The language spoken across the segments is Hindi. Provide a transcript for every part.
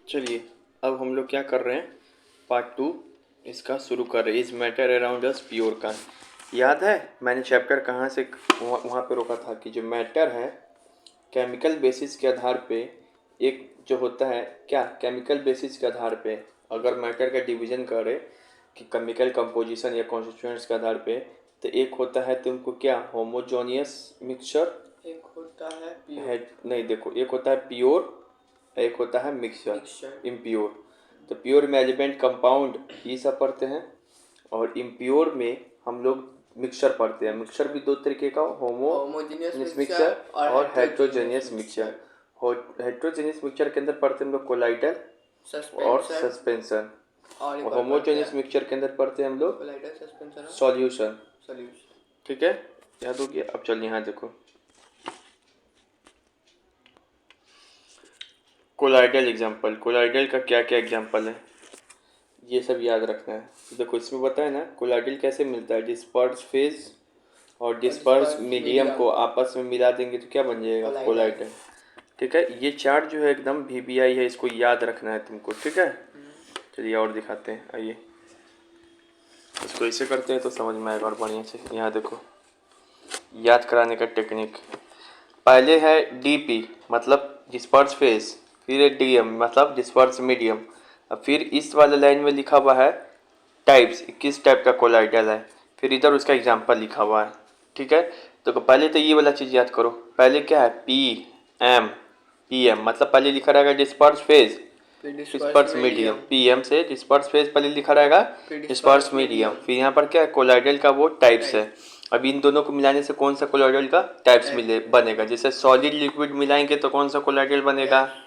चलिए अब हम लोग क्या कर रहे हैं, पार्ट 2 इसका शुरू कर रहे हैं। Is matter around us pure का। याद है मैंने चैप्टर कहाँ से वहाँ पे रोका था कि जो मैटर है केमिकल बेसिस के आधार पे, एक जो होता है क्या केमिकल बेसिस के आधार पे अगर मैटर का डिवीज़न करे कि केमिकल कंपोजिशन या कॉन्स्टिट्यूएंट्स के आधार पे, तो एक होता है तुमको क्या होमोजोनियस मिक्सचर, एक होता है प्योर। है नहीं देखो, एक होता है प्योर, एक होता है मिक्सचर मिक्सचर। इम्प्योर। तो प्योर में एलिमेंट कंपाउंड ये सब पढ़ते हैं, और इम्प्योर में हम लोग मिक्सचर पढ़ते हैं। मिक्सचर भी दो तरीके का, होमोजेनियस होमोजेनियस मिक्सचर मिक्सचर और heterogeneous heterogeneous mixture. Heterogeneous mixture के अंदर पढ़ते हैं हम लोग कोलाइडल और सस्पेंशन सस्पेंशन, और एक और और पढ़ते होमोजेनियस हैं मिक्सचर के अंदर पढ़ते हैं हम लोग कोलाइडल सस्पेंशन और सॉल्यूशन। सॉल्यूशन। ठीक है, याद हो गया। अब चलिए यहाँ देखो, कोलाइडल एग्जाम्पल, कोलाइडल का क्या क्या एग्जाम्पल है ये सब याद रखना है। देखो इसमें बताया ना कोलाइडल कैसे मिलता है, डिस्पर्स फेज और डिस्पर्स dispersed मीडियम medium को आपस में मिला देंगे तो क्या बन जाएगा, कोलाइडल। कोलाइडल। ठीक है, ये चार्ट जो है एकदम वीबीआई है, इसको याद रखना है तुमको। ठीक है, चलिए और दिखाते हैं, आइए इसको ऐसे करते हैं तो समझ में आएगा और बढ़िया से। यहाँ देखो याद कराने का टेक्निक, पहले है डीपी मतलब डिस्पर्स फेज, फिर है डीएम मतलब डिस्पर्स मीडियम, अब फिर इस वाले लाइन में लिखा हुआ है टाइप्स, किस टाइप का कोलाइडल है, फिर इधर उसका एग्जाम्पल लिखा हुआ है। ठीक है, तो पहले तो ये वाला चीज़ याद करो। पहले क्या है, पी एम मतलब पहले लिखा रहेगा डिस्पर्स फेज, फिर disperse disperse medium, medium, PM से डिस्पर्स फेज पहले लिखा रहेगा फिर डिस्पर्स डिस्पर्स मीडियम, मीडियम फिर यहाँ पर क्या है कोलाइडल का वो टाइप्स है। टाइप अब इन दोनों को मिलाने से कौन सा कोलाइडल का टाइप्स टाइप मिले बनेगा, जैसे सॉलिड लिक्विड मिलाएंगे तो कौन सा कोलाइडल बनेगा, टाइप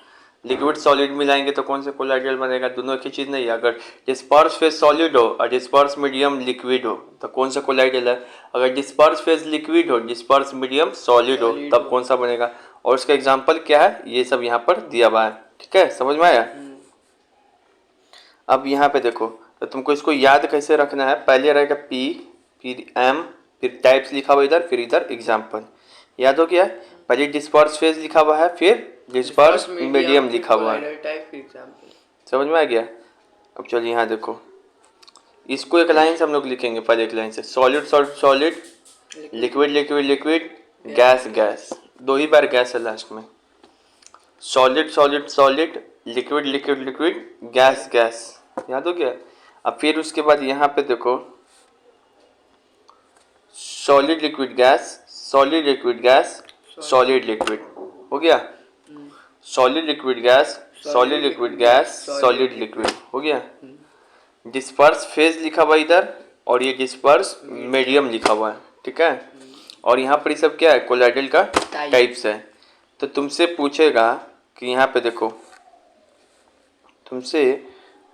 लिक्विड सॉलिड मिलाएंगे तो कौन सा कोलाइडल बनेगा, दोनों एक ही चीज़ नहीं है। अगर डिस्पर्स फेज सॉलिड हो और डिस्पर्स मीडियम लिक्विड हो तो कौन सा कोलाइडल है, अगर डिस्पर्स फेज लिक्विड हो डिस्पर्स मीडियम सॉलिड हो सॉलिड तब हो। कौन सा बनेगा, और उसका एग्जाम्पल क्या है ये सब यहाँ पर दिया हुआ है। ठीक है, समझ में आया। अब यहाँ पे देखो, तो तुमको इसको याद कैसे रखना है, पहले रहेगा पी, फिर एम, फिर टाइप्स लिखा हुआ इधर, फिर इधर एग्जाम्पल। याद हो गया, पहले डिस्पर्स फेज लिखा हुआ है, फिर डिस्पर्स डिस्पर्स मीडियम मीडियम फिर लिखा हुआ है। कोलाइडल टाइप फिर एग्जांपल। समझ में आ गया। अब चलिए यहाँ देखो, इसको एक लाइन से हम लोग लिखेंगे, पहले एक लाइन से solid solid solid, liquid liquid liquid, gas gas, दो ही बार गैस है लास्ट में, solid solid solid, liquid liquid liquid, gas gas. याद हो गया। अब फिर उसके बाद यहाँ पे देखो, solid liquid gas, solid liquid gas, solid liquid, हो गया। Solid liquid gas, solid liquid gas, solid liquid, हो गया। डिस्पर्स फेज लिखा हुआ इधर, और ये डिस्पर्स मीडियम लिखा हुआ है। ठीक है, और यहाँ पर ये सब क्या है, कोलाइडल का टाइप्स है। तो तुमसे पूछेगा कि यहाँ पे देखो, तुमसे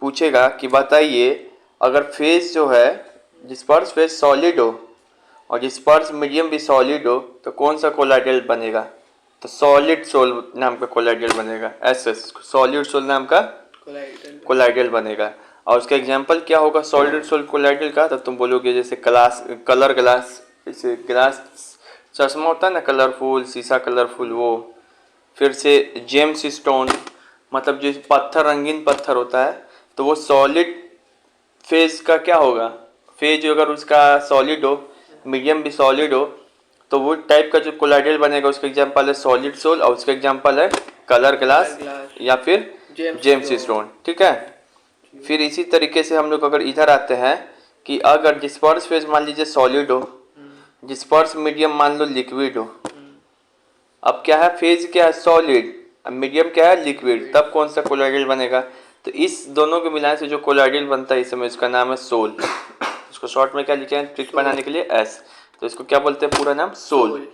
पूछेगा कि बताइए अगर फेज जो है डिस्पर्स फेज सॉलिड हो और डिस्पर्स मीडियम भी सॉलिड हो तो कौन सा कोलाइडल बनेगा, तो सॉलिड सोल नाम का कोलाइडल बनेगा, ऐसे सॉलिड सोल नाम का कोलाइडल कोलाइडल बनेगा। और उसका एग्जांपल क्या होगा सॉलिड सोल कोलाइडल का, तो तुम बोलोगे जैसे ग्लास, कलर ग्लास, जैसे ग्लास चश्मा होता है ना कलरफुल, शीशा कलरफुल वो, फिर से जेम्स स्टोन मतलब जो पत्थर रंगीन पत्थर होता है, तो वो सॉलिड फेज का क्या होगा, फेज अगर उसका सॉलिड हो, मीडियम भी सॉलिड हो, तो वो टाइप का जो कोलाइडल बनेगा उसका एग्जांपल है सॉलिड सोल, और उसका एग्जांपल है कलर ग्लास ग्लास या फिर जेम्स स्टोन। ठीक है, फिर इसी तरीके से हम लोग अगर इधर आते हैं कि अगर डिस्पर्स फेज मान लीजिए सॉलिड हो, डिस्पर्स मीडियम मान लो लिक्विड हो, अब क्या है फेज क्या है सॉलिड, अब मीडियम क्या है लिक्विड, तब कौन सा कोलाइडल बनेगा, तो इस दोनों के मिलाने से जो कोलाइडल बनता है इस समय उसका नाम है सोल। इसको शॉर्ट में क्या लिखे हैं ट्रिक बनाने के लिए एस, तो इसको क्या बोलते हैं पूरा नाम सोल।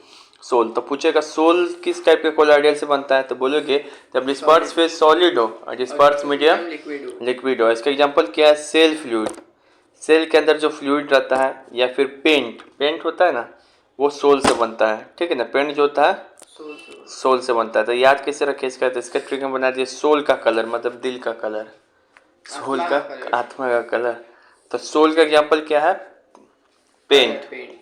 सोल तो पूछेगा सोल किस टाइप के कोलाइडल से बनता है, तो बोलोगे जब डिस्पर्स फेज सॉलिड हो और डिस्पर्स मीडियम लिक्विड हो। इसका एग्जांपल क्या है सेल फ्लूइड, सेल के अंदर जो फ्लूइड रहता है, या फिर पेंट, पेंट होता है ना वो सोल से बनता है। ठीक है ना, पेंट जो होता है सोल से बनता है। तो याद कैसे रखे इसका, तो इसका ट्रिक हम बना दिए सोल का कलर मतलब दिल का कलर, सोल का आत्मा का कलर। तो सोल का एग्जांपल क्या है पेंट।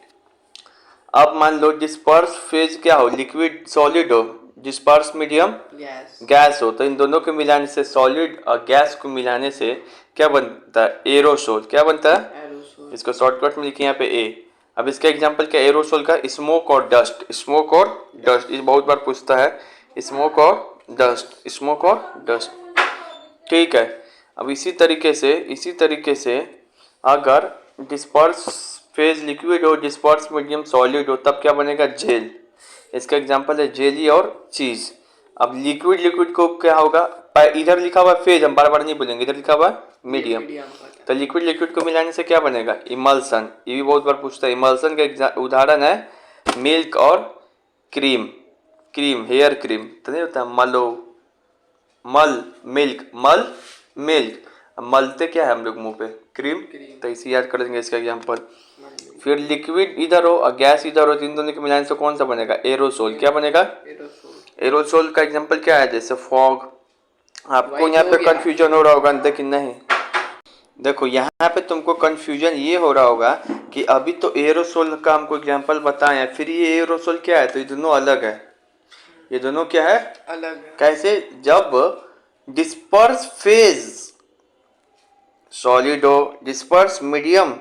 अब मान लो डिस्पर्स फेज क्या हो लिक्विड सॉलिड हो, डिस्पर्स मीडियम गैस गैस हो। तो इन दोनों को मिलाने से, सॉलिड और गैस को मिलाने से क्या बनता है? एरोसोल। क्या बनता है? एरोसोल इसको शॉर्टकट में लिखिए यहाँ पे ए। अब इसका एग्जांपल क्या? एरोसोल का स्मोक और डस्ट। स्मोक और डस्ट, ये बहुत बार पूछता है, स्मोक और डस्ट, स्मोक और डस्ट। ठीक है। अब इसी तरीके से अगर डिस्पर्स फेज लिक्विड हो, डिस्पर्स मीडियम सॉलिड हो, तब क्या बनेगा? जेल। इसका एग्जांपल है जेली और चीज। अब लिक्विड लिक्विड को क्या होगा? इधर लिखा हुआ फेज, हम बार बार नहीं बोलेंगे, इधर लिखा हुआ मीडियम। तो लिक्विड लिक्विड को मिलाने से क्या बनेगा? इमल्सन। ये भी बहुत बार पूछता है। इमल्सन का उदाहरण है मिल्क और क्रीम। क्रीम, हेयर क्रीम तो नहीं होता, मलो, मल मिल्क, मल मिल्क। मलते क्या है हम लोग मुंह पे? क्रीम। तो इसे याद कर देंगे इसका एग्जांपल। फिर लिक्विड इधर हो और गैस इधर हो, तो इन दोनों के मिलाने से कौन सा बनेगा? एरोसोल। क्या बनेगा? एरोसोल का एग्जांपल क्या है? जैसे फॉग। आपको यहाँ पे कंफ्यूजन हो रहा होगा, लेकिन नहीं, देखो यहाँ पे तुमको कंफ्यूजन ये हो रहा होगा कि अभी तो एरोसोल का हमको एग्जांपल बताए हैं, फिर ये एरोसोल क्या है? तो ये दोनों अलग है। ये दोनों क्या है? अलग है। कैसे? जब डिस्पर्स फेज सॉलिड हो, डिस्पर्स मीडियम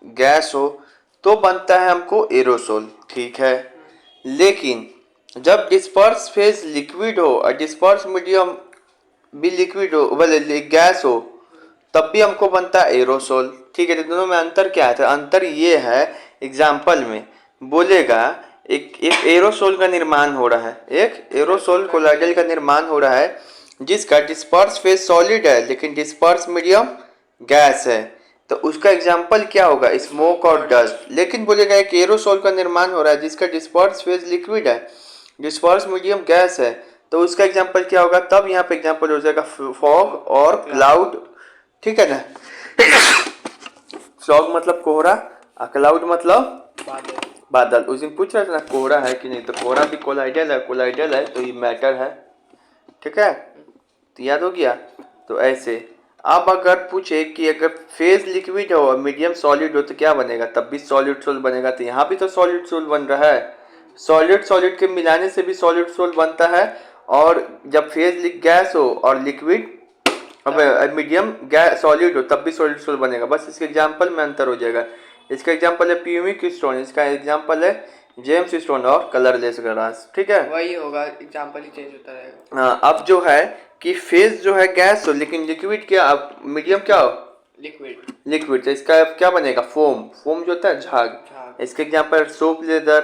गैस हो, तो बनता है हमको एरोसोल। ठीक है। लेकिन जब डिस्पर्स फेज लिक्विड हो और डिस्पर्स मीडियम भी लिक्विड हो, बोले गैस हो, तब भी हमको बनता है एरोसोल। ठीक है। तो दोनों में अंतर क्या है? तो अंतर ये है, एग्जाम्पल में बोलेगा एक एरोसोल का निर्माण हो रहा है, एक एरोसोल कोलाइडल का निर्माण हो रहा है, जिसका डिस्पर्स फेज सॉलिड है लेकिन डिस्पर्स मीडियम गैस है। तो उसका एग्जाम्पल क्या होगा? स्मोक और डस्ट। लेकिन बोलेगा एक एरोसोल का निर्माण हो रहा है जिसका डिस्पर्स फेज लिक्विड है, डिस्पर्स मीडियम गैस है, तो उसका एग्जाम्पल क्या होगा? तब यहाँ पे एग्जाम्पल हो जाएगा फॉग और क्लाउड। ठीक है ना? फॉग मतलब कोहरा और क्लाउड मतलब बादल। उस दिन पूछ रहा था ना कोहरा है कि नहीं, तो कोहरा भी कोलाइडल है, कोलाइडल है तो ये मैटर है। ठीक है, तो याद हो गया। तो ऐसे अब अगर पूछे कि अगर फेज लिक्विड हो और मीडियम सॉलिड हो तो क्या बनेगा? तब भी सॉलिड सोल बनेगा। तो यहाँ भी तो सॉलिड सोल बन रहा है। सॉलिड सॉलिड के मिलाने से भी सॉलिड सोल बनता है, और जब फेज गैस हो और लिक्विड अब मीडियम गैस सॉलिड हो तब भी सॉलिड सोल बनेगा। बस इसके एग्जांपल में अंतर हो जाएगा। इसका एग्जांपल है प्यूमिक स्टोन, इसका एग्जांपल है जेम्स स्टोन और कलरलेस ग्लास। ठीक है, वही होगा, एग्जांपल ही चेंज होता रहेगा। हाँ। अब जो है कि फेज जो है गैस हो लेकिन लिक्विड क्या, मीडियम क्या हो? लिक्विड। लिक्विड। तो इसका क्या बनेगा? फोम। फोम जो होता है झाग। इसके एग्जांपल सोप लेदर,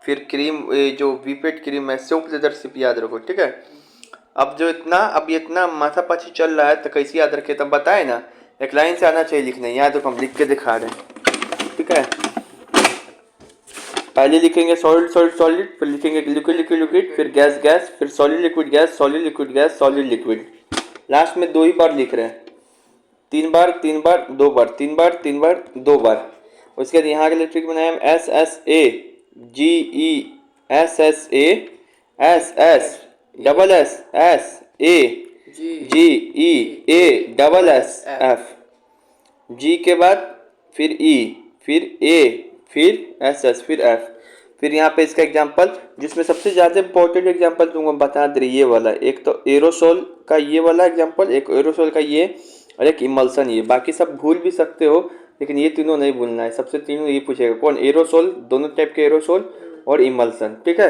फिर क्रीम, जो वीपेट क्रीम है, सोप लेदर सिर्फ याद रखो। ठीक है। अब ये इतना माथापच्ची चल रहा है तो कैसे याद रखे? तब बताए ना, एक लाइन से आना चाहिए लिखने। याद रखो, हम लिख के दिखा रहे हैं। ठीक है, पहले लिखेंगे सॉलिड सॉलिड सॉलिड, फिर लिखेंगे लिक्विड लिक्विड लिक्विड, फिर गैस गैस, फिर solid liquid gas, solid liquid gas, solid liquid. Last में 2 ही बार लिख रहे हैं, 3 बार 3 बार 2 बार, 3 बार 3 बार 2 बार। उसके बाद यहाँ के लिए ट्रिक बनाया हम SSA GESSA SS double SA GEA double SF। G के बाद फिर E, फिर A, फिर SS, फिर F। फिर यहाँ पे इसका एग्जांपल, जिसमें सबसे ज़्यादा इंपॉर्टेंट एग्जांपल तुमको बता दे रही ये वाला। एक तो एरोसोल का ये वाला एग्जांपल, एक एरोसोल का ये, और एक इमल्सन ये। बाकी सब भूल भी सकते हो लेकिन ये तीनों नहीं भूलना है। सबसे तीनों ये पूछेगा कौन? एरोसोल, दोनों टाइप के एरोसोल और इमल्सन। ठीक है।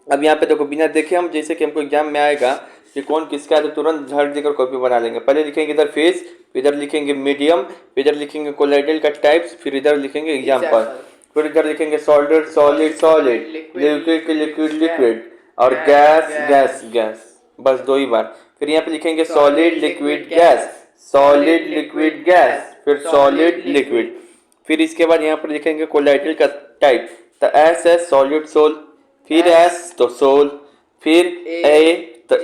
अब यहाँ पे देखो, बिना देखे हम, जैसे कि हमको एग्जाम में आएगा कि कौन किसका है, तो तुरंत झट देकर कॉपी बना लेंगे। पहले लिखेंगे इधर फेज, इधर लिखेंगे मीडियम, इधर लिखेंगे कोलाइडल का टाइप्स, फिर इधर लिखेंगे एग्जाम्पल, फिर इधर लिखेंगे solid solid solid, liquid liquid liquid, और गैस गैस गैस। बस 2 ही बार। फिर यहाँ पे लिखेंगे solid liquid gas, solid liquid gas, फिर सॉलिड लिक्विड। फिर इसके बाद यहाँ पर लिखेंगे कोलाइडल का टाइप, तो SS सॉलिड सोल, फिर S तो सोल, फिर A तो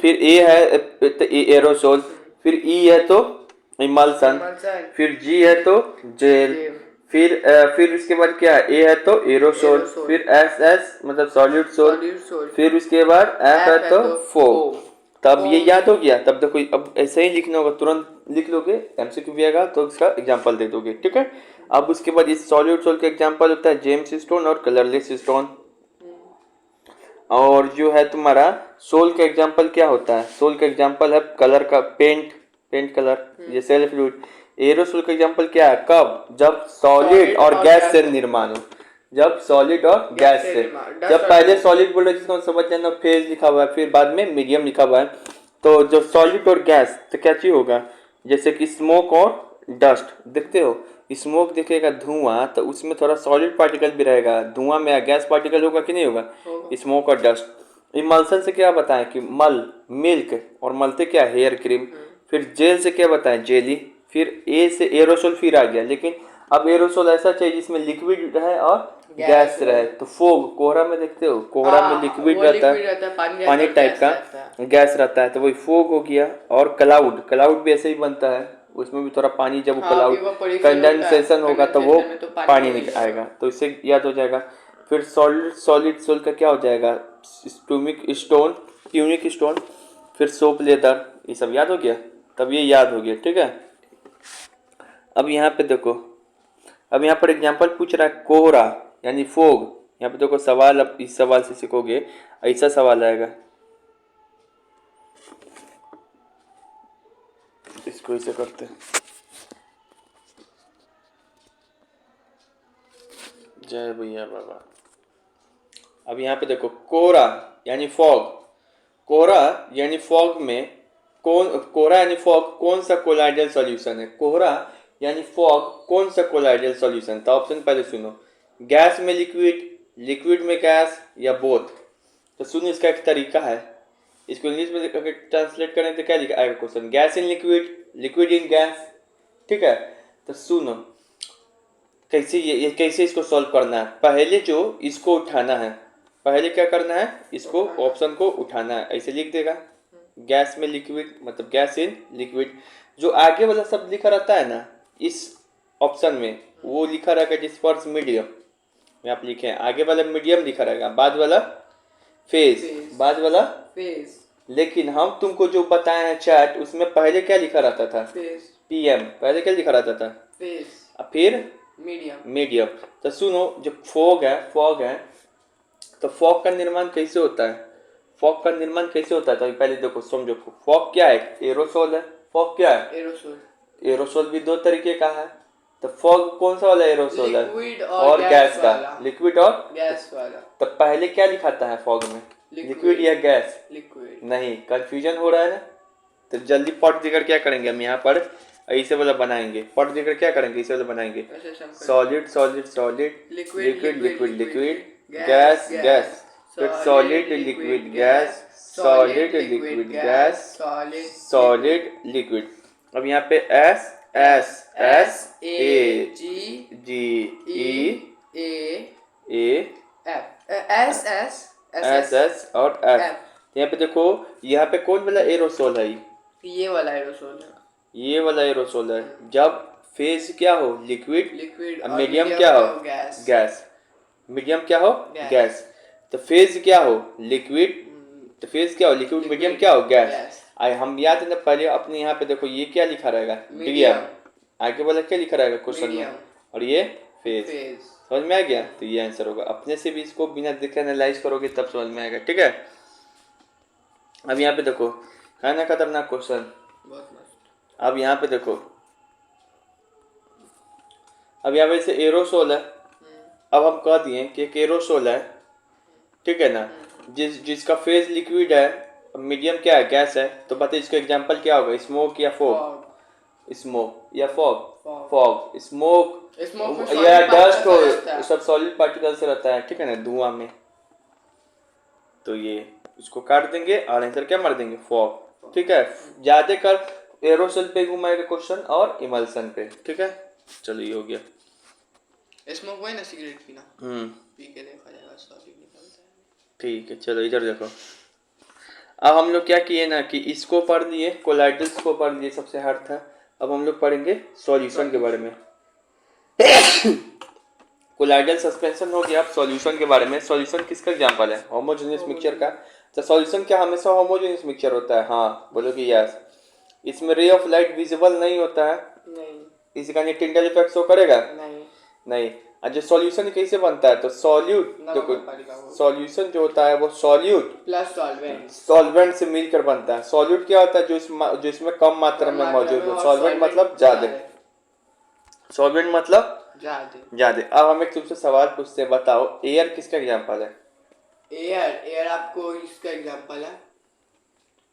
फिर A है तो एरोसोल, फिर E है तो इमल्सन, फिर G है तो जेल, फिर इसके बाद क्या है? A है तो एरोसोल, फिर SS मतलब सॉलिड सोल, फिर उसके बाद F है तो फोम। तब ये याद हो गया। तब देखो, अब ऐसे ही लिखना होगा, तुरंत लिख लोगे, MCQ भी आएगा तो इसका एग्जांपल दे दोगे। ठीक है। अब उसके बाद इस सॉलिड सोल का एग्जांपल होता है जेम्स स्टोन और कलरलेस स्टोन। और जो है तुम्हारा सोल का एग्जांपल क्या होता है? सोल का एग्जांपल है कलर का, पेंट कलर, ये सेल फ्लूइड। एरोसोल का एग्जांपल क्या है? कब? जब सॉलिड और गैस से निर्माण हो, जब सॉलिड और गैस से। जब पहले सॉलिड बोल रहे जिसको समझ जाना, फेज लिखा हुआ है, फिर बाद में मीडियम लिखा हुआ है। तो जो सॉलिड और गैस तो क्या चीज होगा? जैसे कि स्मोक और डस्ट, देखते हो स्मोक दिखेगा धुआं, तो उसमें थोड़ा सॉलिड पार्टिकल भी रहेगा, धुआं में गैस पार्टिकल होगा कि नहीं होगा? स्मोक और डस्ट। इमल्सन से क्या बताएं कि मल, मिल्क, और मलते क्या? Hair cream. फिर जेल से क्या बताएं? जेली। फिर ए से एरोसोल फिर आ गया, लेकिन अब एरोसोल ऐसा चाहिए जिसमें लिक्विड रहे और गैस रहे। तो फोग, कोहरा में देखते हो, कोहरा में लिक्विड रहता है, पानी टाइप का गैस रहता है, तो वही फोग हो गया। और क्लाउड, क्लाउड भी ऐसे ही बनता है, उसमें भी थोड़ा पानी, जब क्लाउड कंडेंसेशन होगा तो वो पानी निकल आएगा, तो इससे याद हो जाएगा। फिर सॉलिड सोल का क्या हो जाएगा? ट्यूनिक स्टोन, फिर सोप लेदर, ये सब याद हो गया, तब ये याद हो गया, ठीक है। अब यहाँ पे देखो, अब यहाँ पर एग्जांपल पूछ रहा है कोहरा यानी फोग। यहाँ पे देखो सवाल, अब इस सवाल से सीखोगे, ऐसा सवाल आएगा, इसको ऐसे करते हैं, जय भैया बाबा। अब यहाँ पे देखो कोहरा यानी फॉग, कोहरा यानी फॉग में कोहरा यानी फॉग कौन सा कोलाइडल सॉल्यूशन है? कोहरा यानी फॉग कौन सा कोलाइडल सॉल्यूशन था? ऑप्शन पहले सुनो, गैस में लिक्विड, लिक्विड में गैस, या बोथ। तो सुनो, इसका एक तरीका है, इसको इंग्लिश में अगर ट्रांसलेट करें तो क्या लिखा आएगा question? Gas in liquid, liquid in gas, ठीक है। तो सुनो कैसे ये कैसे इसको सॉल्व करना है। पहले जो इसको उठाना है, पहले क्या करना है? इसको ऑप्शन को उठाना है, ऐसे लिख देगा, गैस में लिक्विड मतलब गैस इन लिक्विड। जो आगे वाला शब्द लिखा रहता है ना इस ऑप्शन में, वो लिखा रहेगा डिस्पर्स मीडियम में, आप लिखे आगे वाला मीडियम लिखा रहेगा, बाद वाला फेज, बाद वाला फेज। लेकिन हम तुमको जो बताए हैं चैट, उसमें पहले क्या लिखा रहता था? पीएम, पहले क्या लिखा रहता था? फेज। फिर मीडियम। तो सुनो, जो फॉग है, तो फॉग का निर्माण कैसे होता है? फॉग का निर्माण कैसे होता है? तो पहले देखो समझो, फॉग क्या है? एरोसोल है। फॉग क्या है? एरोसोल भी दो तरीके का है। तो फॉग कौन सा वाला एरोसोल है? और गैस का, लिक्विड और गैस वाला। तो पहले क्या लिखाता है फॉग में? लिक्विड या गैस? लिक्विड। नहीं, कंफ्यूजन हो रहा है ना, तो जल्दी पॉट देकर क्या करेंगे हम यहाँ पर? ऐसे वाला बनाएंगे, पॉट देकर क्या करेंगे? इसे वाला बनाएंगे, solid solid solid, liquid liquid liquid, gas gas, फिर solid liquid gas, solid liquid gas, solid liquid. अब यहाँ पे S S S A G E A S S S और एफ। यहाँ पे देखो, यहाँ पे कौन वाला एरोसोल है? ये वाला एरोसोल है, ये वाला एरोसोल है। जब फेज क्या हो? लिक्विड, मीडियम क्या हो? गैस। मीडियम क्या हो? गैस। तो फेज क्या हो? लिक्विड, तो फेज क्या हो? लिक्विड। मीडियम क्या हो? गैस। आए हम याद है ना, पहले अपने यहाँ पे देखो ये क्या लिखा रहेगा? मीडियम। आगे वाला क्या लिखा रहेगा क्वेश्चन में? और ये फेज। समझ में आ गया? तो ये आंसर होगा। अपने से भी इसको बिना देखे एनालाइज करोगे तब समझ में आएगा, ठीक है। अब यहाँ पे देखो, है ना खतरनाक क्वेश्चन। अब यहाँ पे देखो, अब यहाँ पे से एरोसोल है। अब हम कह दिए कि एक एरोसोल है, ठीक है ना, जिसका फेज लिक्विड है, मीडियम क्या है? गैस है। तो बताइए इसका एग्जांपल क्या होगा? स्मोक या फॉग? स्मोक या फॉग? फॉग। स्मोक या डस्ट हो, सब सॉलिड पार्टिकल से रहता है, ठीक है ना, धुआं में। तो ये इसको काट देंगे और आंसर क्या मार देंगे? फॉग, ठीक है। ज्यादा कर एरोसोल पे घुमाएगा क्वेश्चन और इमल्सन पे, ठीक है। चलो ये हो गया। स्मोक वही ना, सिगरेट पीना, पी के देखा जाएगा सॉलिड निकलता है, ठीक है। चलो इधर देखो, अब हम लोग क्या किए ना कि इसको पढ़ लिए, कोलाइडल्स को पढ़ लिए, सबसे हार्ड था। अब हम लोग पढ़ेंगे सॉल्यूशन के बारे में। कोलाइडल सस्पेंशन हो गया। अब सॉल्यूशन के बारे में, सॉल्यूशन किसका एग्जांपल है? होमोजेनियस मिक्सचर का। तो सॉल्यूशन क्या हमेशा होमोजेनियस मिक्सचर होता है? हाँ बोलोगे यस। इसमें रे ऑफ लाइट विजिबल नहीं होता है, नहीं। इसका नहीं टिंडल इफेक्ट शो करेगा, नहीं। और जो सॉल्यूशन कैसे बनता है, तो सॉल्यूट देखो, सॉल्यूशन जो होता है वो सॉल्यूट प्लस सॉल्वेंट सॉल्वेंट से मिलकर बनता है। सॉल्यूट क्या होता है, जो इसमें कम मात्रा में मौजूद हो। सॉल्वेंट मतलब ज्यादा, सॉल्वेंट मतलब ज्यादा। अब हम एक तुमसे सवाल पूछते हैं, बताओ एयर किसका एग्जांपल है? एयर आपको इसका एग्जांपल है,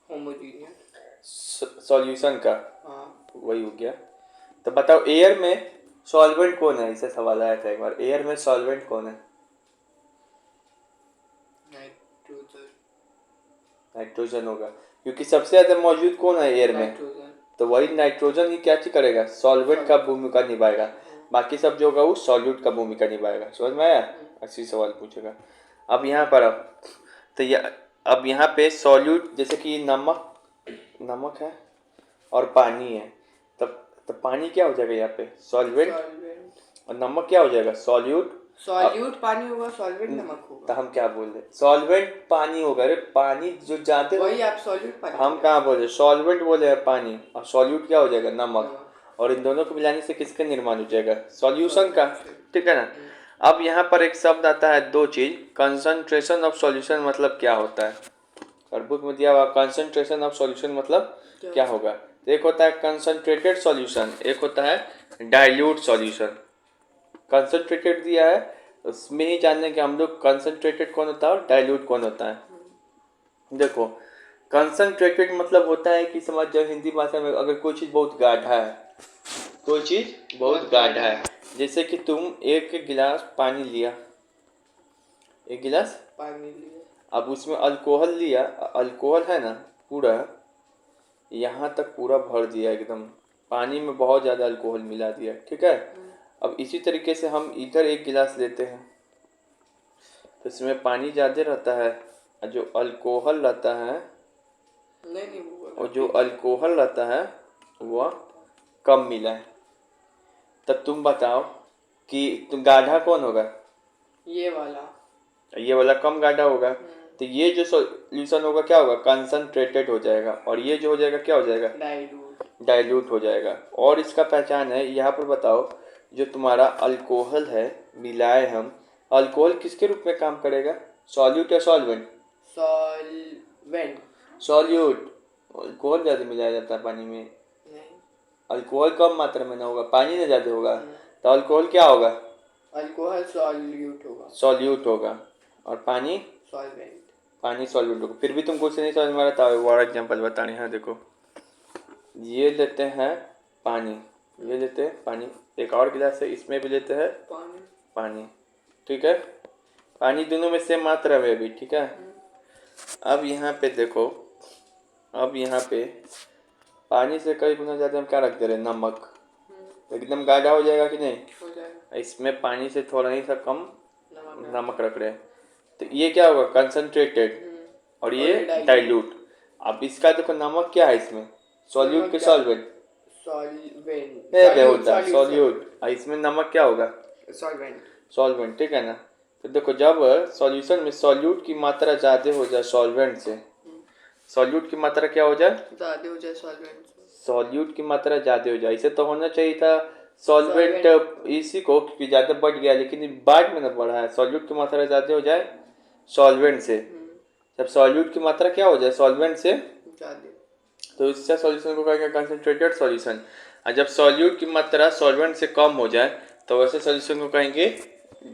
होमोजीनियस सॉल्यूशन का। हाँ। वही हो गया। तो बताओ एयर में सॉल्वेंट कौन है? इससे सवाल आया था एक बार, एयर में सॉल्वेंट कौन है? नाइट्रोजन। नाइट्रोजन होगा, क्योंकि सबसे ज्यादा मौजूद कौन है एयर में? तो वही नाइट्रोजन ही क्या चीज करेगा, सॉल्वेंट का भूमिका निभाएगा। बाकी सब जो होगा वो सॉल्यूट का भूमिका निभाएगा। समझ में आया? अच्छी सवाल पूछेगा। अब यहाँ पर तो अब यहाँ पे सॉल्यूट, जैसे कि नमक है और पानी है, तब पानी क्या हो जाएगा यहाँ पे, सॉल्वेंट। और नमक क्या हो जाएगा, सॉल्यूट। पानी होगा, सॉल्वेंट नमक होगा। तो हम क्या बोल रहे, सॉल्वेंट पानी होगा। अरे पानी जो जाते वही आप सॉल्यूट पानी, हम कहाँ बोले सॉल्वेंट बोले हैं पानी, और सॉल्यूट क्या हो जाएगा, नमक। और इन दोनों को मिलाने से किसका निर्माण हो जाएगा, सॉल्यूशन का। ठीक है ना? अब यहाँ पर एक शब्द आता है, दो चीज, कंसंट्रेशन ऑफ सॉल्यूशन मतलब क्या होता है? और बुक में दिया हुआ कंसंट्रेशन ऑफ सॉल्यूशन मतलब क्या होगा। तो एक होता है कंसंट्रेटेड सॉल्यूशन, एक होता है डाइल्यूट सॉल्यूशन। कंसंट्रेटेड दिया है, उसमें ही जानने कि हम लोग कंसंट्रेटेड कौन होता है और डाइल्यूट कौन होता है। देखो कंसंट्रेटेड मतलब होता है कि समझ जाओ हिंदी भाषा में, अगर कोई चीज़ बहुत गाढ़ा है, कोई चीज़ बहुत गाढ़ा है, जैसे कि तुम एक गिलास पानी लिया, एक गिलास पानी लिया, अब उसमें अल्कोहल लिया, अल्कोहल है ना पूरा यहाँ तक पूरा भर दिया एकदम, पानी में बहुत ज़्यादा अल्कोहल मिला दिया। ठीक है? अब इसी तरीके से हम इधर एक गिलास लेते हैं, तो इसमें पानी ज़्यादा रहता है, और जो अल्कोहल रहता है और जो अल्कोहल रहता है वह कम मिला है। तब तुम बताओ कि तुम गाढ़ा कौन होगा, ये वाला कम गाढ़ा होगा। तो ये जो सॉल्यूशन होगा क्या होगा, कंसंट्रेटेड हो जाएगा, और ये जो हो जाएगा क्या हो जाएगा, डाइल्यूट हो जाएगा। और इसका पहचान है, यहाँ पर बताओ जो तुम्हारा अल्कोहल है मिलाए हम, अल्कोहल किसके रूप में काम करेगा, सॉल्यूट या सॉल्वेंट? सॉल्यूट। अल्कोहल ज़्यादा मिलाया जाता है पानी में, अल्कोहल कम मात्रा में ना होगा, पानी में ज़्यादा होगा, तो अल्कोहल क्या होगा, अल्कोहल सॉल्यूट होगा, और पानी सॉल्वेंट होगा। फिर भी तुमको नहीं समझ में आ रहा था, और एग्जाम्पल बताने हैं। देखो ये लेते हैं पानी, ये लेते हैं पानी, एक और गिलास है इसमें भी लेते हैं पानी। ठीक है? पानी दोनों में सेम मात्रा में भी। ठीक है? अब यहाँ पे देखो, अब यहाँ पे पानी से कई गुना ज़्यादा हम क्या रख दे रहे हैं, नमक। एकदम गाढ़ा हो जाएगा कि नहीं, हो जाएगा। इसमें पानी से थोड़ा ही सा कम नमक रख रहे हैं, तो ये क्या होगा, कंसंट्रेटेड, और ये डाइल्यूट। अब इसका देखो नमक क्या है इसमें, सॉल्यूट के सॉल्वेंट, सॉल्यूट, और इसमें नमक क्या होगा, सॉल्वेंट। ठीक है ना? तो देखो जब सॉल्यूशन में सॉल्यूट की मात्रा ज़्यादा हो जाए सॉल्वेंट से, सॉल्यूट की मात्रा क्या हो जाए, ज़्यादा हो जाए सॉल्वेंट से, सॉल्यूट की मात्रा ज़्यादा हो जाए। इसे तो होना चाहिए था सॉल्वेंट इसी को, क्योंकि ज़्यादा बढ़ गया, लेकिन बाद में ना बढ़ा है, सॉल्यूट की मात्रा ज़्यादा हो जाए सॉल्वेंट से। जब सॉल्यूट की मात्रा क्या हो जाए सॉल्वेंट से ज़्यादा, तो इससे सॉल्यूशन को कहेंगे कंसंट्रेटेड सॉल्यूशन। और जब सॉल्यूट की मात्रा सॉल्वेंट से कम हो जाए तो वैसे सॉल्यूशन को कहेंगे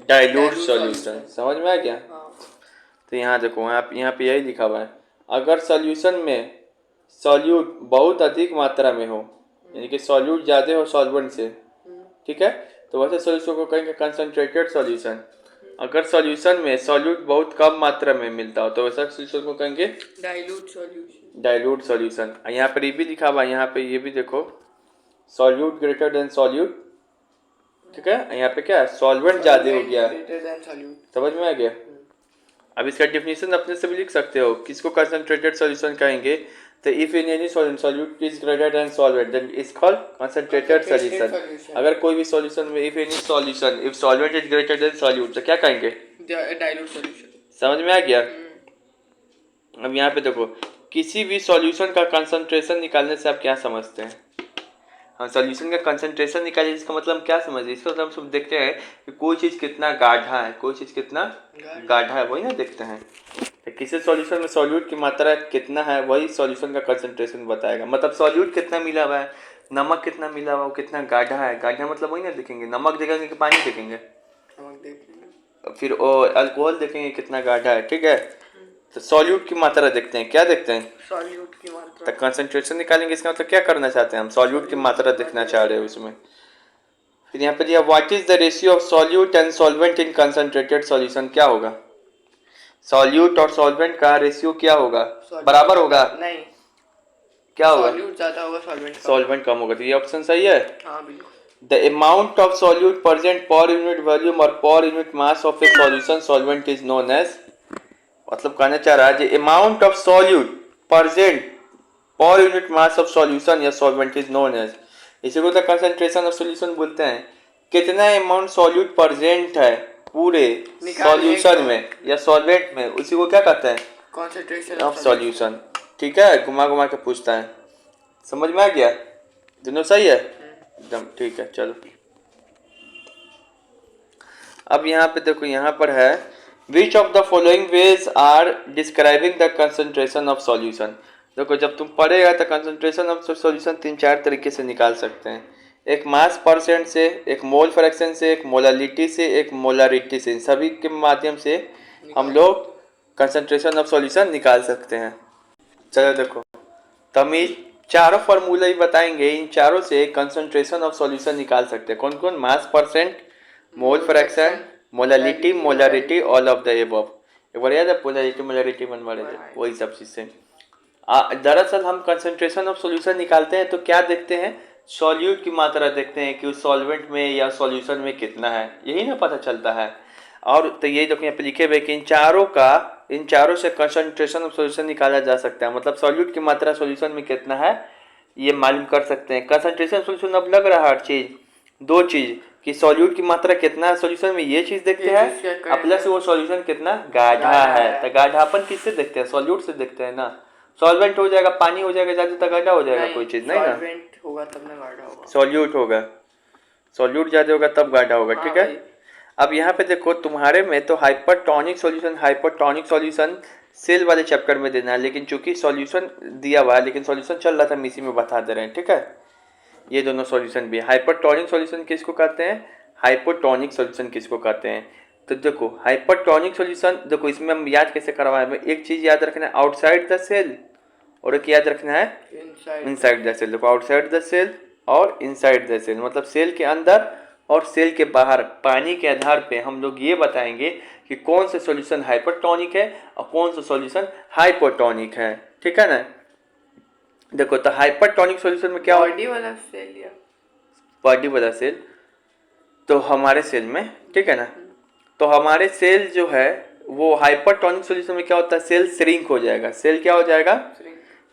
डाइल्यूट सॉल्यूशन। समझ में आ गया? तो यहाँ देखो, यहाँ पे यही लिखा हुआ है, अगर सॉल्यूशन में सॉल्यूट बहुत अधिक मात्रा में हो, यानी कि सॉल्यूट ज़्यादा हो सॉल्वेंट से, ठीक है, तो वैसे सॉल्यूशन को कहेंगे कंसंट्रेटेड सॉल्यूशन। अगर सॉल्यूशन में सॉल्यूट बहुत कम मात्रा में मिलता हो तो वैसा सॉल्यूशन को कहेंगे डाइल्यूट सॉल्यूशन। यहाँ पर ये भी लिखा हुआ है, यहाँ पे ये भी देखो, सॉल्यूट ग्रेटर देन सॉल्यूट। ठीक है? यहाँ पे क्या है, सॉल्वेंट ज़्यादा हो गया, समझ में आ गया? अब इसका डेफिनेशन अपने से भी लिख सकते हो, किसको कंसंट्रेटेड सॉल्यूशन कहेंगे, तो if in any solute is greater than solvent then is called concentrated solution. अगर कोई भी सॉल्यूशन में if any solution if solvent is greater than solute तो क्या कहेंगे, डाइल्यूट सॉल्यूशन। समझ में आ गया? अब यहाँ पे देखो, किसी भी सॉल्यूशन का कंसंट्रेशन निकालने से आप क्या समझते हैं, हम सॉल्यूशन का कंसंट्रेशन निकालिए, इसका मतलब हम क्या समझे, इसका मतलब हम सब देखते हैं कि कोई चीज़ कितना गाढ़ा है, कोई चीज़ कितना गाढ़ा है, वही ना देखते हैं। तो किसी सॉल्यूशन में सॉल्यूट की मात्रा कितना है वही सॉल्यूशन का कंसंट्रेशन बताएगा। मतलब सॉल्यूट कितना मिला हुआ है, नमक कितना मिला हुआ है, वो कितना गाढ़ा है, गाढ़ा मतलब वही ना देखेंगे, नमक देखेंगे कि पानी देखेंगे, नमक देखेंगे। फिर अल्कोहल देखेंगे कितना गाढ़ा है, ठीक है। तो सॉल्यूट की मात्रा देखते हैं, क्या देखते हैं, सॉल्यूट की मात्रा। तो कंसंट्रेशन निकालेंगे, इसका मतलब क्या करना चाहते हैं हम, सॉल्यूट की मात्रा देखना चाह रहे हैं उसमें। फिर यहाँ पे दिया what is the ratio of solute and solvent in concentrated solution, क्या होगा, सॉल्यूट और सॉल्वेंट का रेशियो क्या होगा, बराबर होगा, नहीं, क्या होगा, सॉल्यूट ज्यादा होगा, सॉल्वेंट कम होगा, तो ये ऑप्शन सही है। हाँ बिल्कुल। The amount of solute present per unit volume or per unit mass of a solution solvent is known as, मतलब कहना चाह रहा है जो amount of solute present per unit mass of solution या solvent is known as, इसी को तो concentration of solution बोलते हैं। कितना amount solute present है पूरे solution में या solvent में, उसी को क्या कहते हैं, concentration of solution। ठीक है, घुमा घुमा के पूछता है, समझ में आ गया, दोनों सही है एकदम, ठीक है। चलो अब यहाँ पे देखो, यहाँ पर है which of the following ways are describing the concentration of solution. देखो जब तुम पढ़ेगा तो कंसंट्रेशन ऑफ सॉल्यूशन 3-4 तरीके से निकाल सकते हैं, एक मास परसेंट से, एक मोल फ्रैक्शन से, एक मोलालिटी से, एक मोलारिटी से, इन सभी के माध्यम से हम लोग कंसंट्रेशन ऑफ सॉल्यूशन निकाल सकते हैं। चलो देखो, तो हम ये चारों फार्मूला ही बताएंगे, इन चारों से कंसंट्रेशन ऑफ सॉल्यूशन निकाल सकते हैं। कौन कौन, मास percent, mole fraction, molality, molarity, all of the above. एक बार याद है मोलालिटी मोलारिटी बनवा रहे थे, वही सब चीज़ से। दरअसल हम कंसंट्रेशन ऑफ सॉल्यूशन निकालते हैं तो क्या देखते हैं, सॉल्यूट की मात्रा देखते हैं कि उस सॉल्वेंट में या सॉल्यूशन में कितना है, यही ना पता चलता है। और तो ये देखो यहाँ पे लिखे हुए कि इन चारों से कंसंट्रेशन ऑफ सॉल्यूशन निकाला जा सकता है। मतलब सॉल्यूट की मात्रा सॉल्यूशन में कितना है ये मालूम कर सकते हैं। कंसंट्रेशन सॉल्यूशन अब लग रहा है हर चीज़, दो चीज़ कि सॉल्यूट की मात्रा कितना है सॉल्यूशन में, ये चीज़ देखते हैं, प्लस वो सॉल्यूशन कितना गाढ़ा है। तो गाढ़ापन किससे देखते हैं, सॉल्यूट से देखते हैं ना। सॉल्वेंट हो जाएगा, पानी हो जाएगा ज़्यादा तो गाढ़ा हो जाएगा, कोई चीज़ नहीं ना, सॉल्वेंट होगा तब ना गाढ़ा होगा, सॉल्यूट होगा, सॉल्यूट ज़्यादा होगा तब गाढ़ा होगा, ठीक है। अब यहाँ पे देखो तुम्हारे में तो हाइपरटोनिक सॉल्यूशन सेल वाले चैप्टर में देना है, लेकिन चूंकि सॉल्यूशन दिया हुआ है लेकिन सॉल्यूशन चल रहा था हम इसी में बता दे रहे हैं, ठीक है। ये दोनों सॉल्यूशन भी, हाइपरटोनिक सॉल्यूशन किसको कहते हैं, हाइपोटोनिक सॉल्यूशन किसको कहते हैं। तो देखो हाइपरटोनिक सॉल्यूशन, देखो इसमें हम याद कैसे करवाएं, एक चीज़ याद रखना है आउटसाइड द सेल, और एक याद रखना है इनसाइड द सेल। देखो आउटसाइड द सेल और इनसाइड द सेल, मतलब सेल के अंदर और सेल के बाहर पानी के आधार पे हम लोग ये बताएंगे कि कौन सा सॉल्यूशन हाइपरटोनिक है और कौन सा सॉल्यूशन हाइपोटोनिक है, ठीक है ना। देखो तो हाइपरटोनिक सॉल्यूशन में क्या बॉडी वाला सेल या बॉडी वाला सेल, तो हमारे सेल में, ठीक है ना, तो हमारे सेल जो है वो हाइपरटोनिक सॉल्यूशन में क्या होता है, सेल श्रिंक हो जाएगा। सेल क्या हो जाएगा,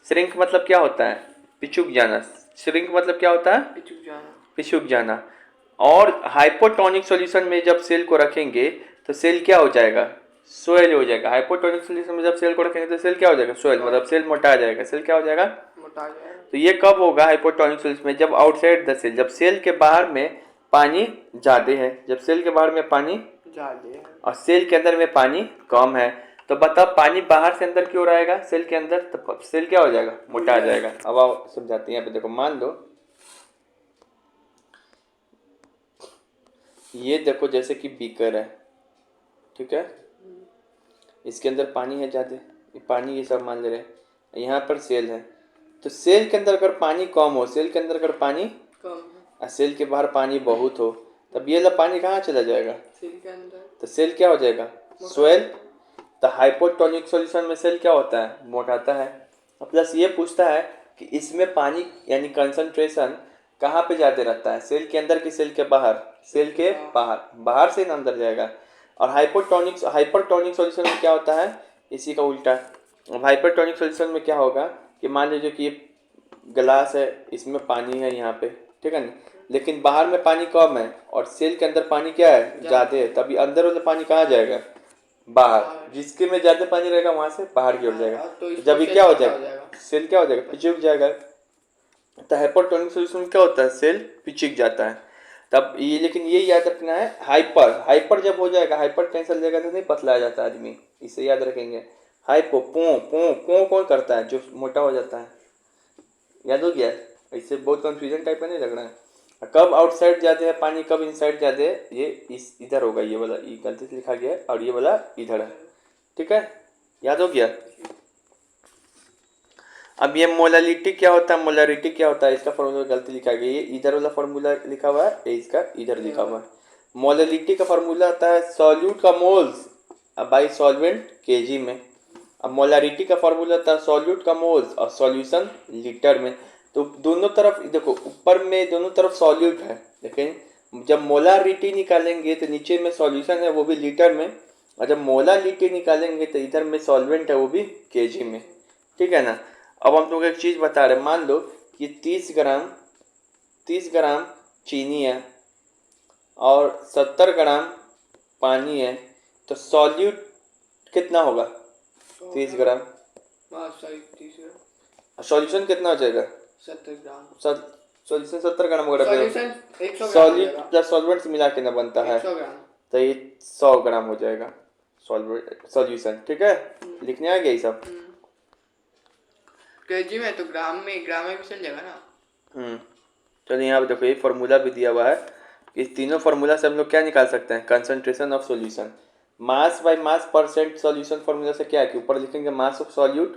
श्रिंक मतलब क्या होता है, पिछुक जाना। श्रिंक मतलब क्या होता है, पिछुक जाना। और हाइपोटोनिक सॉल्यूशन में जब सेल को रखेंगे तो सेल क्या हो जाएगा, सोयल हो जाएगा। हाइपोटोनिक सॉल्यूशन में जब सेल को रखेंगे तो सेल क्या हो जाएगा, सोयल, मतलब सेल मोटा जाएगा। सेल क्या हो जाएगा, मोटा जाएगा। तो ये कब होगा हाइपोटोनिक सॉल्यूशन में, जब आउटसाइड द सेल, जब सेल के बाहर में पानी ज़्यादा है, जब सेल के बाहर में पानी ज़्यादा है और सेल के अंदर में पानी कम है। तो बताओ पानी बाहर से अंदर क्यों रहेगा सेल के अंदर, तो सेल क्या हो जाएगा, मोटा आ जाएगा। अब आओ समझाते हैं, यहाँ पे देखो मान लो ये देखो जैसे कि बीकर है, ठीक है, इसके अंदर पानी है ज़्यादा, ये पानी ये सब मान ले रहे हैं, यहाँ पर सेल है। तो सेल के अंदर अगर पानी कम हो, सेल के अंदर अगर पानी कम और सेल के बाहर पानी बहुत हो, तब ये ला पानी कहाँ चला जाएगा, सेल के अंदर। तो सेल क्या हो जाएगा, सोयल। तो हाइपोटोनिक सॉल्यूशन में सेल क्या होता है, मोटाता है। प्लस ये पूछता है कि इसमें पानी यानी कंसंट्रेशन कहाँ पे ज़्यादा रहता है, सेल के अंदर कि सेल के बाहर, सेल के बाहर, बाहर से अंदर जाएगा। और हाइपरटोनिक सॉल्यूशन में क्या होता है, इसी का उल्टा। अब हाइपरटोनिक सॉल्यूशन में क्या होगा कि मान लीजिए कि ये गिलास है, इसमें पानी है यहाँ पे, ठीक है ना, लेकिन बाहर में पानी कम है और सेल के अंदर पानी क्या है, ज़्यादा है। तभी अंदर वाला पानी कहाँ जाएगा, बाहर, जिसके में ज़्यादा पानी रहेगा वहाँ से बाहर की ओर जाएगा। तो जब ये क्या हो जाएगा, सेल क्या हो जाएगा, पिछुक जाएगा, तो हाइपरटोनिक सॉल्यूशन में क्या होता है, सेल पिचिक जाता है। तब ये, लेकिन ये याद रखना है, हाइपर हाइपर जब हो जाएगा, हाइपर टेंशन लेगा तो नहीं पतला आ जाता आदमी, इसे याद रखेंगे। हाइपो पो पो पो कौन करता है, जो मोटा हो जाता है, याद हो गया। इससे बहुत कंफ्यूजन टाइप का नहीं लग रहा है। कब आउटसाइड जाते हैं पानी, कब इनसाइड जाते हैं, ये इस इधर होगा, ये वाला ये गलती से लिखा गया है, और ये वाला इधर है, ठीक है, याद हो गया। अब ये मोलालिटी क्या होता है, मोलारिटी क्या होता है, इसका फॉर्मूला गलती लिखा गया, ये इधर वाला फॉर्मूला लिखा हुआ है, ये इसका इधर लिखा हुआ है। मोलालिटी का फॉर्मूला आता है सॉल्यूट का मोल्स बाई सॉल्वेंट केजी में। अब मोलारिटी का फॉर्मूला था सॉल्यूट का मोल्स और सॉल्यूशन लीटर में। तो दोनों तरफ देखो, ऊपर में दोनों तरफ सॉल्यूट है, लेकिन जब मोलारिटी निकालेंगे तो नीचे में सॉल्यूशन है वो भी लीटर में, और जब मोलालिटी निकालेंगे तो इधर में सॉल्वेंट है वो भी केजी में, ठीक है ना। अब हम लोग एक चीज़ बता रहे हैं, मान लो कि 30 ग्राम चीनी है और 70 ग्राम पानी है, तो सॉल्यूट कितना होगा, 30 ग्राम, सॉल्यूशन कितना हो जाएगा, 70 ग्राम। सॉल्यूशन 70 ग्राम होगा, सॉल्यूशन 100 ग्राम सॉल्यूट प्लस सॉल्वेंट्स मिला के ना बनता है, 100 ग्राम। तो ये 100 ग्राम हो जाएगा सॉल्यूशन, ठीक है, लिखने आ गया ये सब। केजी में तो ग्राम में भी चल जाएगा ना। चलिए यहाँ पे देखो, ये फॉर्मूला भी दिया हुआ है। इस तीनों फार्मूला से हम लोग क्या निकाल सकते हैं, concentration of solution, mass by mass percent solution formula से क्या है कि ऊपर लिखेंगे मास ऑफ सॉल्यूट,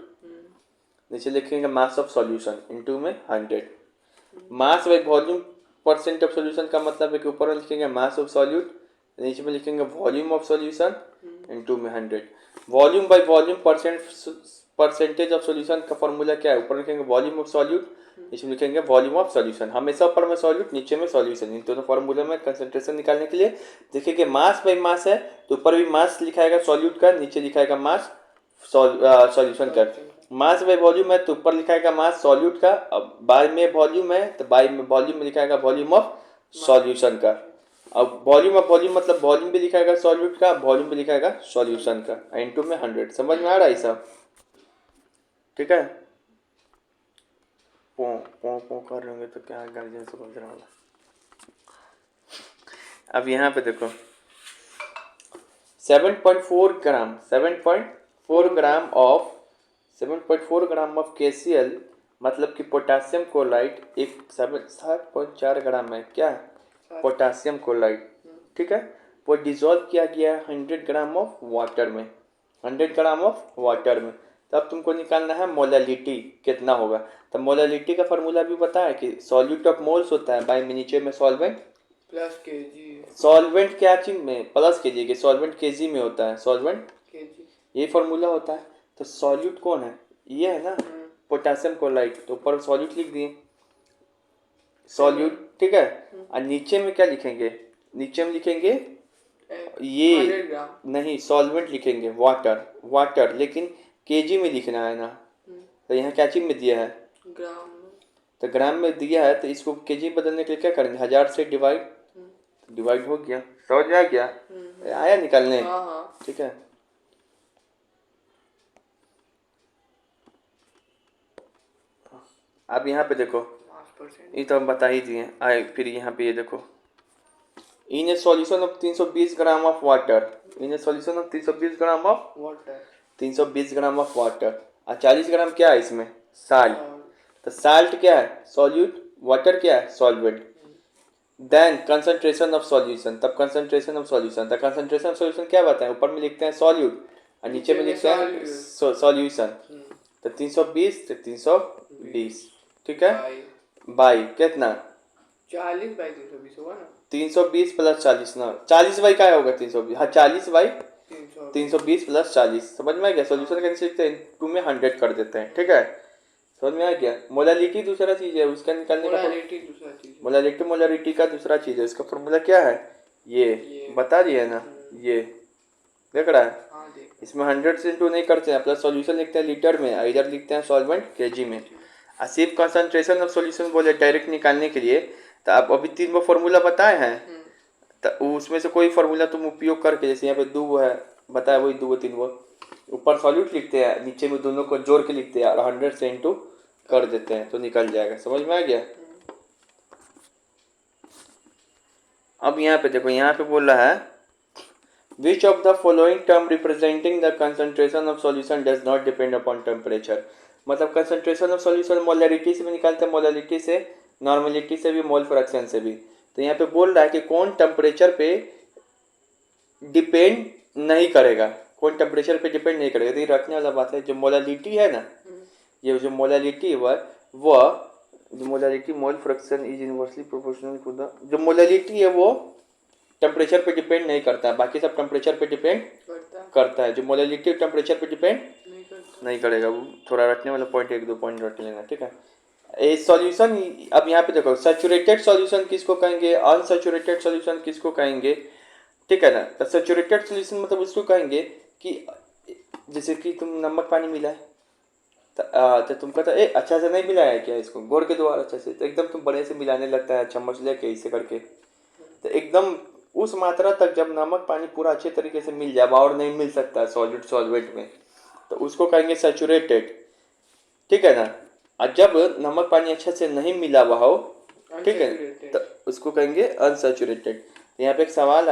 नीचे लिखेंगे मास ऑफ सॉल्यूशन इनटू में 100। Mass by volume percent of solution का मतलब है कि ऊपर लिखेंगे मास ऑफ सॉल्यूट, नीचे में लिखेंगे वॉल्यूम ऑफ सॉल्यूशन इनटू में 100। Volume by volume percentage of solution का फॉर्मूला क्या है, ऊपर लिखेंगे वॉल्यूम ऑफ सॉल्यूट, नीचे में लिखेंगे वॉल्यूम ऑफ सॉल्यूशन। हमेशा ऊपर में सॉल्यूट नीचे में सॉल्यूशन, इन दोनों फॉर्मूले में कंसंट्रेशन निकालने के लिए देखिए कि मास बाय मास है तो ऊपर भी मास लिखाएगा सॉल्यूट का, नीचे लिखाएगा मास सॉल्यूशन का। मास बाय वॉल्यूम है तो ऊपर लिखाएगा मास सॉल्यूट का, अब बाय में वॉल्यूम है तो बाय में वॉल्यूम में लिखाएगा वॉल्यूम ऑफ सॉल्यूशन का। अब वॉल्यूम ऑफ वॉल्यूम मतलब वॉल्यूम भी लिखाएगा सॉल्यूट का, वॉल्यूम भी लिखाएगा सॉल्यूशन का, इनटू में 100। समझ में आ रहा है सब, ठीक है। पो पो पो कर लेंगे तो क्या गार्जियन से बज रहा होगा। अब यहाँ पे देखो 7.4 ग्राम 7.4 ग्राम ऑफ KCl मतलब कि पोटासियम क्लोराइड, एक 7.4 ग्राम है क्या, पोटासियम क्लोराइड, ठीक है, वो डिजोल्व किया गया 100 ग्राम ऑफ वाटर में, 100 ग्राम ऑफ वाटर में। तब तुमको निकालना है मोलालिटी कितना होगा। तो मोलालिटी का फॉर्मूला भी पता है कि सॉल्यूट ऑफ मोल्स होता है बाय नीचे में सॉल्वेंट प्लस केजी, सॉल्वेंट क्या चीज में प्लस केजी के, सॉल्वेंट केजी में होता है, सॉल्वेंट केजी, ये फॉर्मूला होता है। तो सॉल्यूट कौन है, ये है ना, पोटेशियम क्लोराइड, तो ऊपर सॉल्यूट लिख दिए सॉल्यूट, ठीक है। और नीचे में क्या लिखेंगे, नीचे में लिखेंगे ये 100 ग्राम नहीं सॉल्वेंट लिखेंगे वाटर, लेकिन केजी में लिखना है ना। तो यहाँ क्या चीज में दिया है, ग्राम में, तो ग्राम में दिया है, तो इसको केजी बदलने के लिए क्या करेंगे, 1000 से डिवाइड हो गया, समझ में आ गया, आया निकालने, हाँ ठीक है। अब यहाँ पे देखो, ये तो हम बता ही दिए आए, फिर यहाँ पे ये देखो in a solution of 320 gram of water, in a solution of 320 gram of water, 320 gram of water, और 40 ग्राम क्या है इसमें, साल्ट। तो साल्ट क्या है सॉल्यूट, वाटर क्या है solvent. Then concentration of solution, तब कंसंट्रेशन ऑफ सॉल्यूशन, तो कंसंट्रेशन ऑफ सॉल्यूशन क्या बताएं, ऊपर में लिखते हैं सॉल्यूट और नीचे में लिखते हैं सॉल्यूशन। तो 320 से 320, ठीक है, बाई कितना 40 बाई 320 होगा ना, 320 प्लस 40 ना, 40 बाई क्या होगा 320, हाँ 40 बाई 320 प्लस 40, समझ में आ गया। सॉल्यूशन कैसे लिखते हैं, 2 में 100 कर देते हैं, ठीक है, समझ में आ गया। मोलालिटी दूसरा चीज है, उसका निकालने का मोलालिटी का दूसरा चीज है, उसका फॉर्मूला क्या है, ये बता दिया ना, ये देख रहा है, इसमें 100 से इंटू नहीं करते हैं, प्लस सॉल्यूशन लिखते हैं लीटर में, इधर लिखते हैं सॉल्वेंट केजी में। सिर्फ कंसंट्रेशन ऑफ सॉल्यूशन बोले डायरेक्ट निकालने के लिए, तो आप अभी 3 फॉर्मूला बताए हैं, तो उसमें से कोई फार्मूला तुम उपयोग करके, जैसे यहाँ पे 2 है बताया, वही 2 3 ऊपर सॉल्यूट लिखते हैं, नीचे में दोनों को जोड़ के लिखते हैं और 100 से इंटू कर देते हैं तो निकल जाएगा। समझ में आ गया? अब यहाँ पे देखो, यहाँ पे बोल रहा है which of the following term representing the concentration of solution does not depend upon temperature. मतलब कंसंट्रेशन ऑफ सॉल्यूशन मोलैरिटी से भी निकालते हैं, मोलैरिटी से, नॉर्मलिटी से भी, मोल फ्रैक्शन से भी। तो यहाँ पे बोल रहा है कि कौन टेम्परेचर पे डिपेंड नहीं करेगा, कौन टेम्परेचर पे डिपेंड नहीं करेगा। तो ये रखने वाला बात है। जो मोलैलिटी है ना, ये जो मोलैलिटी वह जो molality, mole fraction is inversely proportional to the, जो मोलैलिटी है वो टेम्परेचर पे डिपेंड नहीं करता है, बाकी सब टेम्परेचर पे डिपेंड करता है। जो मोलैलिटी टेम्परेचर पे डिपेंड नहीं करेगा। वो थोड़ा रटने वाला पॉइंट, एक दो पॉइंट रट लेना, ठीक है। ए सॉल्यूशन, अब यहाँ पे देखो, सैचुरेटेड सॉल्यूशन किसको कहेंगे, अनसैचुरेटेड सॉल्यूशन किसको कहेंगे, ठीक है ना। तो सैचुरेटेड सॉल्यूशन मतलब उसको कहेंगे कि जैसे कि तुम नमक पानी मिलाए तो तुम कहता ए अच्छा से नहीं मिलाया क्या, इसको गोड़ के द्वारा अच्छा से, तो एकदम तुम बड़े से मिलाने लगता है चम्मच लेके इसे करके, तो एकदम उस मात्रा तक जब नमक पानी पूरा अच्छे तरीके से मिल जाए और नहीं मिल सकता सॉलिड सॉल्वेंट में, तो उसको कहेंगे सैचुरेटेड, ठीक है ना। और जब नमक पानी अच्छे से नहीं मिला हुआ हो, ठीक है, तो उसको कहेंगे अनसैचुरेटेड। यहाँ पे एक सवाल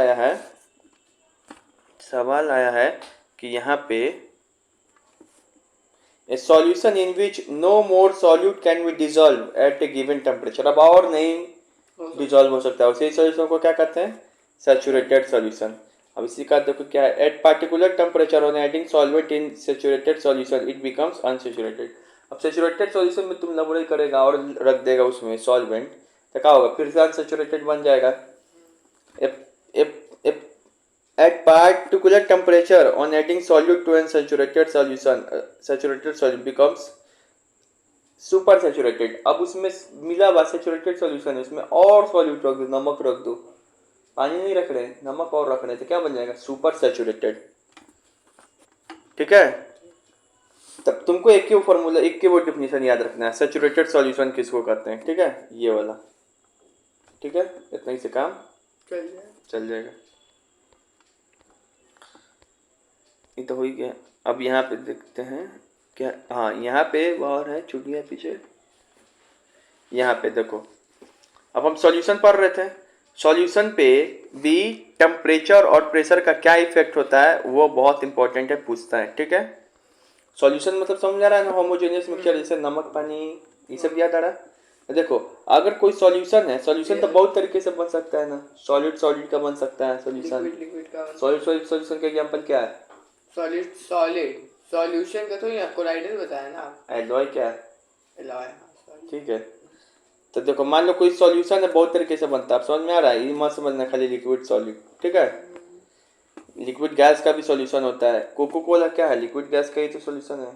आया है कि यहाँ पे a solution in which no more solute can be dissolved at a given temperature, अब और नहीं डिजॉल्व हो सकता है, उसी सॉल्यूशन को क्या कहते हैं, सैचुरेटेड सॉल्यूशन। अब इसी का देखो क्या है, eight particular temperature on adding solvent in saturated solution it becomes unsaturated. अब सैचुरेटेड सॉल्यूशन में तुम लबोरेट करेगा और रख देगा उसमें सॉल्वेंट, तो क्या होगा, फिर से अनसैचुरेटेड बन जाएगा। At particular temperature on adding solute to an saturated solution, saturated solute becomes super saturated। अब उसमें मिला हुआ सैचुरेटेड सॉल्यूशन है, उसमें और सॉल्यूट रख दो, नमक रख दो, पानी नहीं रख रहे, नमक और रख रहे, तो क्या बन जाएगा, सुपर सैचुरेटेड, ठीक है। तब तुमको एक ही फॉर्मूला, एक ही वो डिफिनेशन याद रखना है, सैचुरेटेड सॉल्यूशन किसको कहते हैं, ठीक है, ये वाला, ठीक है। इतना ही से काम चल जाएगा। ये तो हो ही गया। अब यहाँ पे देखते हैं क्या, हाँ यहाँ पे और है चुटिया पीछे, यहाँ पे देखो, अब हम सॉल्यूशन पढ़ रहे थे, सॉल्यूशन पे भी टेम्परेचर और प्रेशर का क्या इफेक्ट होता है वो बहुत इंपॉर्टेंट है, पूछता है, ठीक है। सॉल्यूशन मतलब समझ आ रहा है ना, होमोजेनियस मिक्सचर, जैसे नमक पानी, ये सब याद आ रहा है। देखो अगर कोई सॉल्यूशन है, सॉल्यूशन तो बहुत तरीके से बन सकता है ना, सॉलिड का बन सकता है सॉल्यूशन, सॉलिड सॉल्यूशन का एग्जांपल क्या है, सॉलिड सॉल्यूशन का तो ये आपको राइडर बताया ना, एलॉय क्या है, एलॉय, ठीक है। तो देखो मान लो कोई सॉल्यूशन है, बहुत तरीके से बनता है, आप समझ में आ रहा है, ये मत समझना खाली लिक्विड सॉलिड, ठीक है। लिक्विड गैस का भी सॉल्यूशन होता है, कोको कोला क्या है, लिक्विड गैस का ही तो सॉल्यूशन है,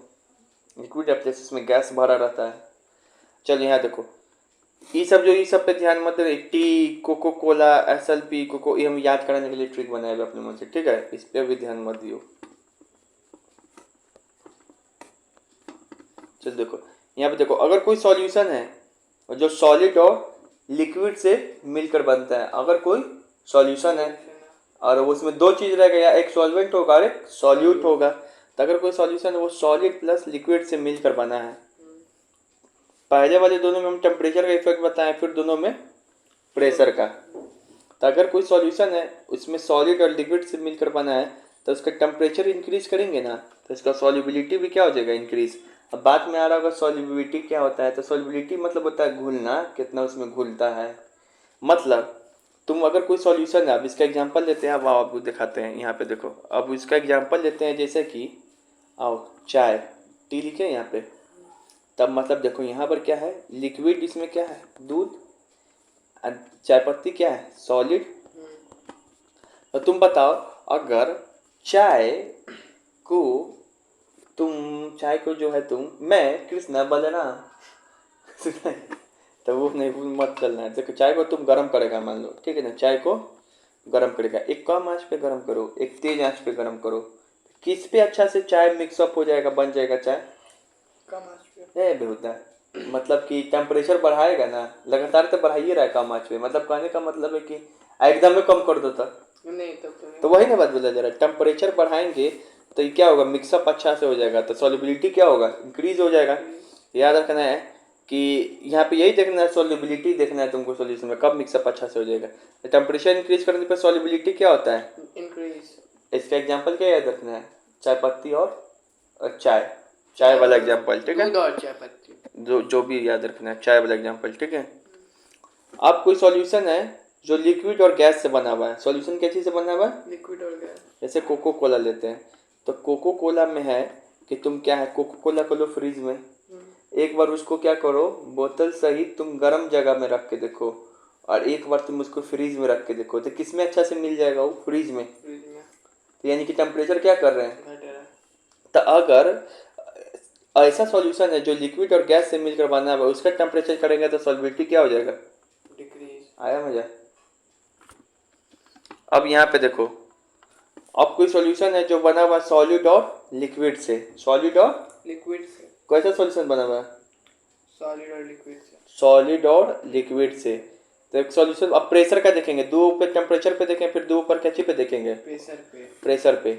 लिक्विड एप्लेस में गैस भरा रहता है। चल यहाँ देखो, ये सब पे ध्यान मत देना, T, coco cola, SLP, coco, ये हम याद कराने के लिए ट्रिक बनाए हुए अपने मन से, ठीक है, इस पे भी ध्यान मत दियो। चल देखो यहाँ पे देखो, अगर कोई सॉल्यूशन है जो सॉलिड और लिक्विड से मिलकर बनता है, अगर कोई सॉल्यूशन है और उसमें दो चीज़ रहेगा, या एक सॉल्वेंट होगा और एक सॉल्यूट होगा, तो अगर कोई सॉल्यूशन है वो सॉलिड प्लस लिक्विड से मिलकर बना है, पहले वाले दोनों में हम टेम्परेचर का इफेक्ट बताएं, फिर दोनों में प्रेशर का। तो अगर कोई सॉल्यूशन है उसमें सॉलिड और लिक्विड से मिलकर बना है, तो उसका टेम्परेचर इंक्रीज करेंगे ना, तो इसका सॉल्युबिलिटी भी क्या हो जाएगा, इंक्रीज। अब बात में आ रहा होगा सॉल्युबिलिटी क्या होता है, तो सॉल्युबिलिटी मतलब होता है घुलना, कितना उसमें घुलता है। मतलब तुम अगर कोई सॉल्यूशन है, अब इसका एग्जांपल लेते हैं, अब आपको दिखाते हैं, यहाँ पे देखो, अब इसका एग्जांपल लेते हैं, जैसे कि आओ चाय, टी लिखे यहाँ पे, तब मतलब देखो यहाँ पर क्या है, लिक्विड, इसमें क्या है, दूध, चाय पत्ती क्या है, सॉलिड। तो तुम बताओ, अगर चाय को जो है मैं कृष्णा बलराम तो वो नहीं मत चलना है। देखो चाय को तुम गर्म करेगा, मान लो, ठीक है ना, चाय को गर्म करेगा, एक कम आंच पे गर्म करो, एक तेज आंच पे गर्म करो, किस पे अच्छा से चाय मिक्सअप हो जाएगा, बन जाएगा चाय, कम आंच पे। बेहुदा, मतलब कि टेम्परेचर बढ़ाएगा ना, लगातार तो बढ़ाइए रहा है कम आंच पे, मतलब कहने का मतलब है कि एकदम में कम कर दो नहीं, तो वही ना बात बोला जा रहा है, टेम्परेचर बढ़ाएंगे तो ये क्या होगा, मिक्सअप अच्छा से हो जाएगा, तो सॉल्युबिलिटी क्या होगा, इंक्रीज हो जाएगा। याद रखना है कि यहाँ पे यही देखना है, सॉल्युबिलिटी देखना है तुमको सॉल्यूशन में, कब मिक्सअप अच्छा से हो जाएगा। टेम्परेचर इंक्रीज करने पर सॉल्युबिलिटी क्या होता है, इंक्रीज। इसका एग्जांपल क्या याद रखना है, चाय पत्ती और चाय वाला एग्जांपल, ठीक है। दूध और चाय पत्ती, जो भी याद रखना है, चाय वाला एग्जांपल, ठीक है। अब कोई सॉल्यूशन है जो लिक्विड और गैस से बना हुआ है, सॉल्यूशन क्या चीज़ से बना हुआ है, लिक्विड और गैस। जैसे कोको कोला लेते हैं, तो कोको कोला में है कि तुम क्या है, कोको कोला को लो फ्रिज में, एक बार उसको क्या करो, बोतल सहित तुम गर्म जगह में रख के देखो, और एक बार तुम उसको फ्रीज में रख के देखो, तो किसमें अच्छा से मिल जाएगा, वो फ्रीज में। तो यानी कि टेम्परेचर क्या कर रहे हैं, तो अगर ऐसा सॉल्यूशन है जो लिक्विड और गैस से मिलकर बना हुआ है, उसका टेम्परेचर करेंगे तो सॉल्युबिलिटी क्या हो जाएगा, डिक्रीज। आया मजा। अब यहाँ पे देखो, अब कोई सॉल्यूशन है जो बना हुआ सॉलिड और लिक्विड से, सॉलिड और लिक्विड से। कैसा सॉल्यूशन बना हुआ है, सॉलिड और लिक्विड से। सॉलिड और लिक्विड से। तो एक सॉल्यूशन, अब प्रेशर का देखेंगे, दो पे टेम्परेचर पे देखें, फिर दो ऊपर क्या चीज पे देखेंगे, प्रेशर पे।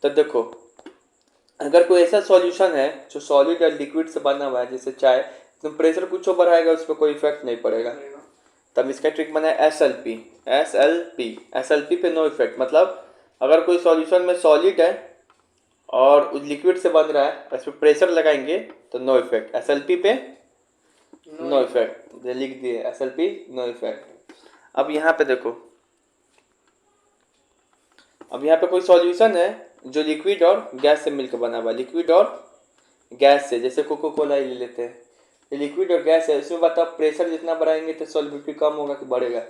तो देखो, अगर कोई ऐसा सॉल्यूशन है जो सॉलिड और लिक्विड से बना हुआ है, जैसे चाय, तो प्रेशर कुछ बढ़ाएगा उस पर कोई इफेक्ट नहीं पड़ेगा। तब इसका ट्रिक बना है एस एल पी पे नो इफेक्ट। मतलब अगर कोई सॉल्यूशन में सॉलिड है और लिक्विड से बन रहा है, इस पर प्रेशर लगाएंगे तो no effect, S L P पे नो इफेक्ट, लिख दिए S L P no effect. अब यहाँ पे देखो, अब यहाँ पे कोई सॉल्यूशन है जो लिक्विड और गैस से मिलकर बना हुआ है, लिक्विड और गैस से, जैसे कोको कोला ही ले लेते हैं, ये लिक्विड और गैस है, उसमें बताओ प्रेशर जितना बढ़ाएंगे तो सॉल्युबिलिटी कम होगा कि बढ़ेगा,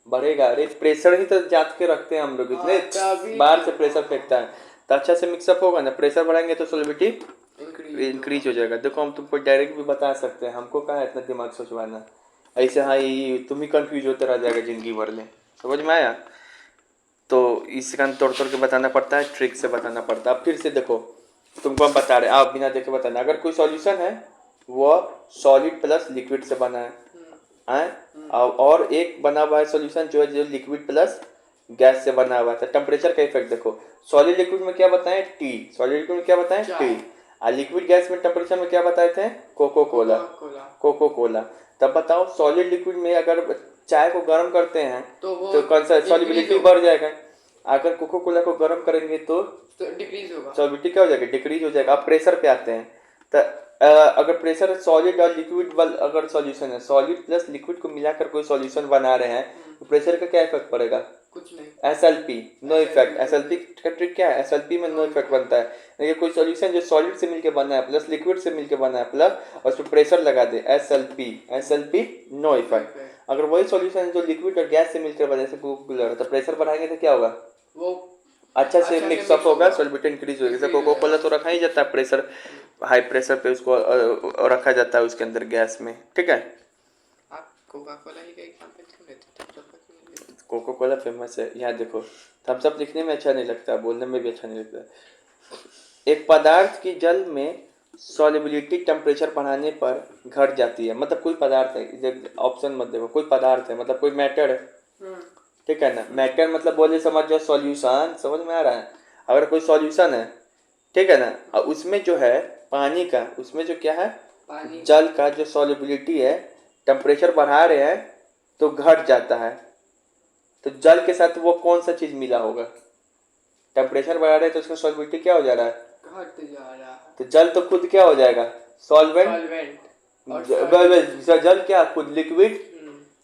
बढ़ेगा। अरे प्रेशर ही तो जात के रखते हैं हम लोग, इतने बाहर से प्रेशर फेंकता है, तो अच्छा से मिक्सअप होगा ना, प्रेशर बढ़ाएंगे तो सॉल्युबिलिटी इंक्रीज हो जाएगा। देखो हम तुमको डायरेक्ट भी बता सकते हैं, हमको कहाँ है इतना दिमाग सोचवाना, ऐसे हाँ ये तुम ही कंफ्यूज होते रह जाएगा जिंदगी भर ले, समझ में आया। तो इसका तोड़ तोड़ के बताना पड़ता है, ट्रिक से बताना पड़ता है। अब फिर से देखो, तुमको हम बता रहे हैं, आप बिना देखे बताना, अगर कोई सॉल्यूशन है वो सॉलिड प्लस लिक्विड से बना है, और एक बना हुआ है सॉल्यूशन जो लिक्विड प्लस गैस से बना हुआ है, टेम्परेचर का इफेक्ट देखो, सॉलिड लिक्विड में क्या बताएं, टी, सॉलिड लिक्विड में क्या बताएं, टी, और लिक्विड गैस में टेम्परेचर में क्या बताए थे, कोको कोला। तब बताओ सॉलिड लिक्विड में अगर चाय को गर्म करते हैं तो कौन सा सॉल्युबिलिटी बढ़ जाएगा, अगर कोको कोला को गर्म करेंगे तो डिक्रीज होगा, सॉल्युबिलिटी क्या हो जाएगा, डिक्रीज हो जाएगा। अब प्रेशर पे आते हैं, तो अगर प्रेशर सॉलिड और लिक्विड अगर सॉल्यूशन है, सॉलिड प्लस लिक्विड को मिलाकर कोई सॉल्यूशन बना रहे हैं, तो प्रेशर का क्या इफेक्ट पड़ेगा, कुछ नहीं, S L P no effect. S L P का ट्रिक क्या है, एस एल पी में नो इफेक्ट बनता है, ये कोई सॉल्यूशन जो सॉलिड से मिलकर बना है प्लस लिक्विड से मिलकर बना है प्लस, और उसमें प्रेशर लगा दे, S L P no effect. अगर वही सॉल्यूशन जो लिक्विड और गैस से मिलकर बने, जैसे कोको, तो प्रेशर बढ़ाएंगे तो क्या होगा, वो अच्छा से मिक्सअप होगा, सॉल्युबिलिटी इंक्रीज होगी। जैसे कोको कोला तो रखा ही जाता है प्रेशर, हाई प्रेशर पे उसको रखा जाता है उसके अंदर गैस में, ठीक है। आप कोका कोला ही का एग्जांपल क्यों लेते हैं, थम्स अप का क्यों नहीं लेते? कोको कोला फेमस है, यहाँ देखो, थम्स अप लिखने में अच्छा नहीं लगता, बोलने में भी अच्छा नहीं लगता। एक पदार्थ की जल में सॉल्युबिलिटी टेम्परेचर बढ़ाने पर घट जाती है, मतलब कोई पदार्थ है, ऑप्शन मत देखो, कोई पदार्थ है मतलब कोई मैटर है, ठीक है ना, मैटर मतलब बोले समझ जाओ सॉल्यूशन, समझ में आ रहा है। अगर कोई सॉल्यूशन है, ठीक है ना, और उसमें जो है पानी का, उसमें जो क्या है, जल का जो सॉल्युबिलिटी है, टेम्परेचर बढ़ा रहे हैं तो घट जाता है, तो जल के साथ वो कौन सा चीज मिला होगा, टेम्परेचर बढ़ा रहे हैं तो उसका सॉल्युबिलिटी क्या हो जा रहा है, घट जा रहा है, तो जल तो खुद क्या हो जाएगा, सॉल्वेंट, जल क्या खुद लिक्विड,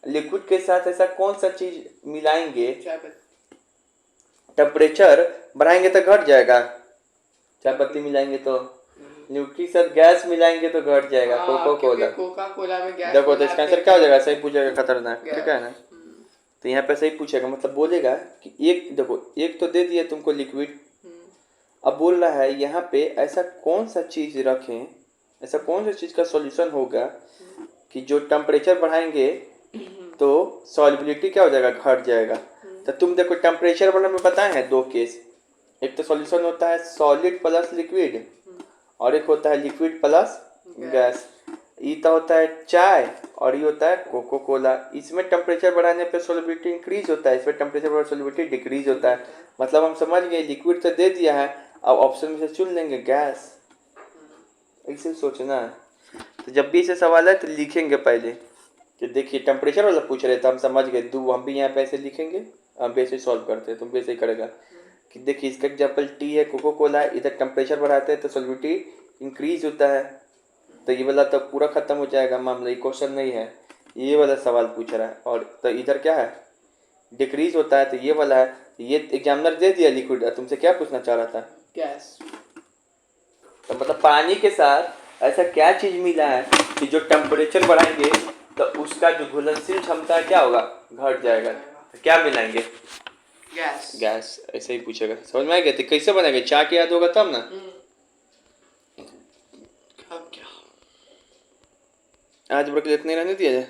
लिक्विड के साथ ऐसा कौन सा चीज मिलाएंगे, टेम्परेचर बढ़ाएंगे तो घट जाएगा, चाय पत्ती मिलाएंगे तो, लिक्विड के साथ गैस मिलाएंगे तो घट जाएगा, कोका कोला में गैस, देखो तो इसका आंसर क्या हो जाएगा, सही पूछेगा, खतरनाक, ठीक है ना। तो यहाँ पे सही पूछेगा, मतलब बोलेगा कि एक, देखो एक तो दे दिया तुमको लिक्विड, अब बोल रहा है यहाँ पे ऐसा कौन सा चीज रखें, ऐसा कौन सा चीज का सॉल्यूशन होगा कि जो टेम्परेचर बढ़ाएंगे तो सॉल्युबिलिटी क्या हो जाएगा, घट जाएगा। तो तुम देखो टेम्परेचर बढ़ने में बताए हैं दो केस, एक तो सॉल्यूशन होता है सॉलिड प्लस लिक्विड, और एक होता है लिक्विड प्लस गैस, ये तो होता है चाय और ये होता है कोको कोला। इसमें टेम्परेचर बढ़ाने पे सॉल्युबिलिटी इंक्रीज होता है, इसमें टेम्परेचर बढ़ाने सॉल्युबिलिटी डिक्रीज होता है। मतलब हम समझ गए, लिक्विड तो दे दिया है, अब ऑप्शन में से चुन लेंगे गैस, ऐसे सोचना है। तो जब भी ऐसे सवाल है तो लिखेंगे पहले कि देखिए टेम्परेचर वाला पूछ रहे थे, हम समझ गए, दो हम भी यहाँ पे ऐसे लिखेंगे, हम भी ऐसे सॉल्व करते हैं, तुम भी ऐसे ही करेगा कि देखिए इसका एग्जाम्पल टी है, कोको कोला है, इधर टेम्परेचर बढ़ाते हैं तो सॉल्युबिलिटी इंक्रीज होता है, तो ये वाला तो पूरा खत्म हो जाएगा मामला, ये क्वेश्चन नहीं है, ये वाला सवाल पूछ रहा है। और तो इधर क्या है, डिक्रीज होता है, तो ये वाला है। ये एग्जामिनर दे दिया लिक्विड, तुमसे क्या पूछना चाह रहा था? गैस। तो मतलब पानी के साथ ऐसा क्या चीज मिला है कि जो टेम्परेचर बढ़ाएंगे तो उसका जो घुलनशील क्षमता है क्या होगा, घट जाएगा। तो क्या मिलाएंगे? गैस। गैस। ऐसे ही पूछेगा, समझ में आ गया? तो कैसे बनाएंगे, चार्ट याद होगा तब ना। अब क्या? आज ब्रेक इतने रहने दिया जाए।